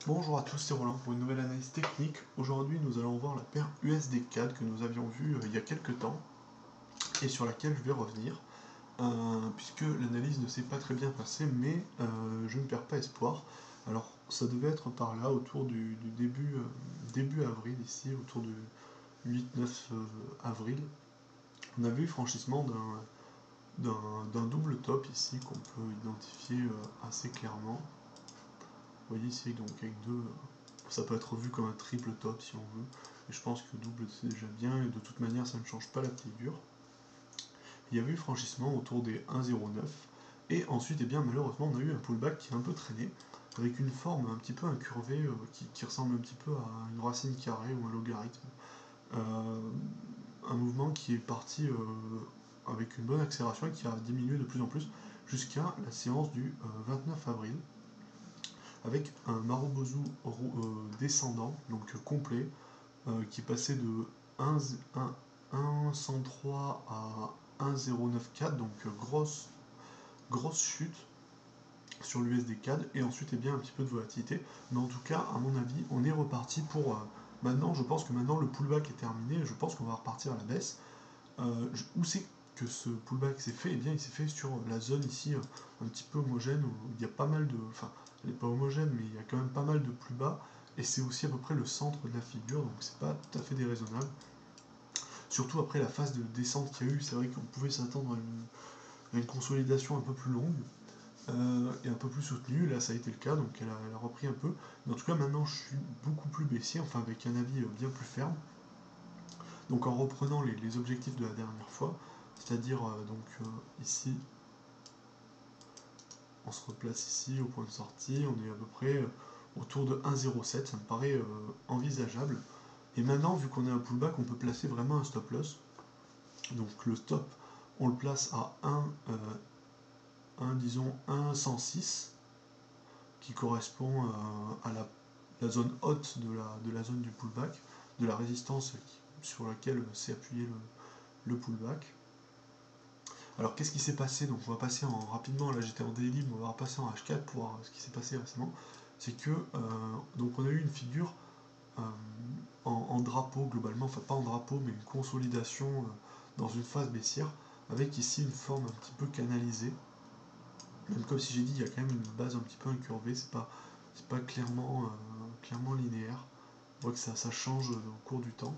Bonjour à tous, c'est Roland pour une nouvelle analyse technique. Aujourd'hui, nous allons voir la paire USD-CAD que nous avions vue il y a quelques temps et sur laquelle je vais revenir, puisque l'analyse ne s'est pas très bien passée, mais je ne perds pas espoir. Alors, ça devait être par là, autour du début avril, ici, autour du 8-9 avril. On avait eu franchissement d'un double top ici qu'on peut identifier assez clairement. Vous voyez ici, donc avec deux, ça peut être vu comme un triple top si on veut, et je pense que double c'est déjà bien, et de toute manière ça ne change pas la figure. Il y avait eu franchissement autour des 1,09, et ensuite, bien malheureusement, on a eu un pullback qui a un peu traîné, avec une forme un petit peu incurvée, qui ressemble un petit peu à une racine carrée ou un logarithme. Un mouvement qui est parti avec une bonne accélération et qui a diminué de plus en plus jusqu'à la séance du 29 avril, avec un Marubozu descendant, donc complet, qui passait de 1,103 à 1,094, donc grosse chute sur l'USD-CAD, et ensuite bien un petit peu de volatilité, mais en tout cas, à mon avis, on est reparti pour... maintenant, je pense que maintenant le pullback est terminé, je pense qu'on va repartir à la baisse. Où c'est que ce pullback s'est fait? Bien, il s'est fait sur la zone ici, un petit peu homogène, où il y a pas mal de... Enfin, elle n'est pas homogène, mais il y a quand même pas mal de plus bas, et c'est aussi à peu près le centre de la figure, donc c'est pas tout à fait déraisonnable. Surtout après la phase de descente qu'il y a eu, c'est vrai qu'on pouvait s'attendre à une consolidation un peu plus longue, et un peu plus soutenue. Là ça a été le cas, donc elle a repris un peu. Mais en tout cas maintenant je suis beaucoup plus baissier, enfin avec un avis bien plus ferme. Donc en reprenant les objectifs de la dernière fois, c'est-à-dire ici, on se replace ici au point de sortie, on est à peu près autour de 1,07, ça me paraît envisageable. Et maintenant, vu qu'on est un pullback, on peut placer vraiment un stop loss. Donc le stop, on le place à disons 1,106, qui correspond à la zone haute de la zone du pullback, de la résistance sur laquelle s'est appuyé le pullback. Alors qu'est-ce qui s'est passé? Donc on va passer rapidement, là j'étais en daily, mais on va repasser en H4 pour voir ce qui s'est passé récemment. C'est que donc on a eu une figure en drapeau globalement, enfin pas en drapeau, mais une consolidation dans une phase baissière, avec ici une forme un petit peu canalisée. Même comme si j'ai dit, il y a quand même une base un petit peu incurvée, c'est pas clairement linéaire. On voit que ça change au cours du temps.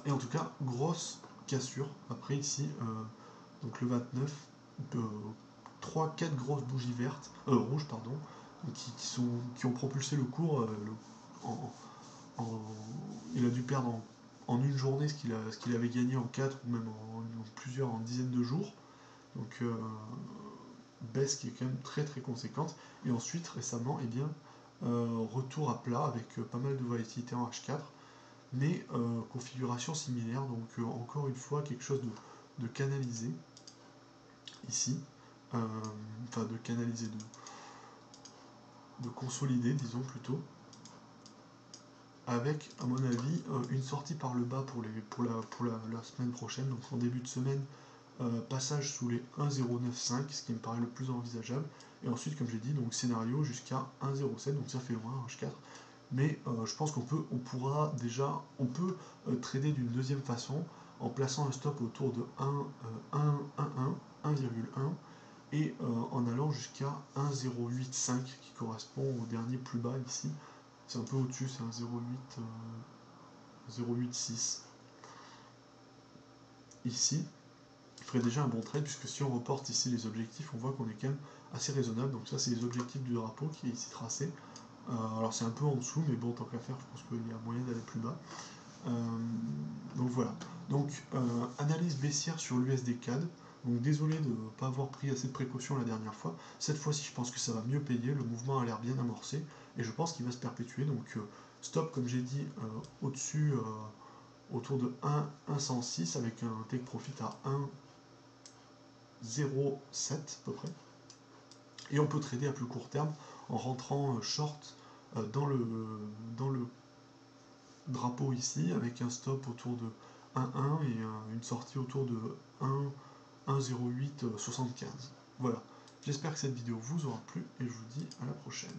Et en tout cas, grosse cassure. Après ici, donc le 29, 3-4 grosses bougies rouges, pardon, qui ont propulsé le cours. Il a dû perdre en une journée ce qu'il avait gagné en 4 ou même en dizaines de jours. Donc baisse qui est quand même très très conséquente. Et ensuite récemment, retour à plat avec pas mal de volatilité en H4, mais configuration similaire, donc encore une fois quelque chose de canalisé ici, enfin de canalisé, de consolidé disons plutôt, avec à mon avis une sortie par le bas pour la semaine prochaine, donc en début de semaine, passage sous les 1,095, ce qui me paraît le plus envisageable, et ensuite comme j'ai dit, donc scénario jusqu'à 1,07, donc ça fait loin, H4, mais je pense on peut trader d'une deuxième façon, en plaçant un stop autour de 1,1 et en allant jusqu'à 1,085 qui correspond au dernier plus bas ici. C'est un peu au-dessus, c'est 0,86 ici. Il ferait déjà un bon trade, puisque si on reporte ici les objectifs, on voit qu'on est quand même assez raisonnable. Donc ça c'est les objectifs du drapeau qui est ici tracé. Alors c'est un peu en dessous, mais bon, tant qu'à faire, je pense qu'il y a moyen d'aller plus bas. Donc voilà. Donc analyse baissière sur l'USD-CAD. Donc désolé de ne pas avoir pris assez de précautions la dernière fois. Cette fois-ci, je pense que ça va mieux payer. Le mouvement a l'air bien amorcé et je pense qu'il va se perpétuer. Donc stop, comme j'ai dit, au-dessus, autour de 1,106 avec un take profit à 1,07 à peu près. Et on peut trader à plus court terme en rentrant short dans le drapeau ici, avec un stop autour de 1,1 et une sortie autour de 1,0875. Voilà, j'espère que cette vidéo vous aura plu et je vous dis à la prochaine.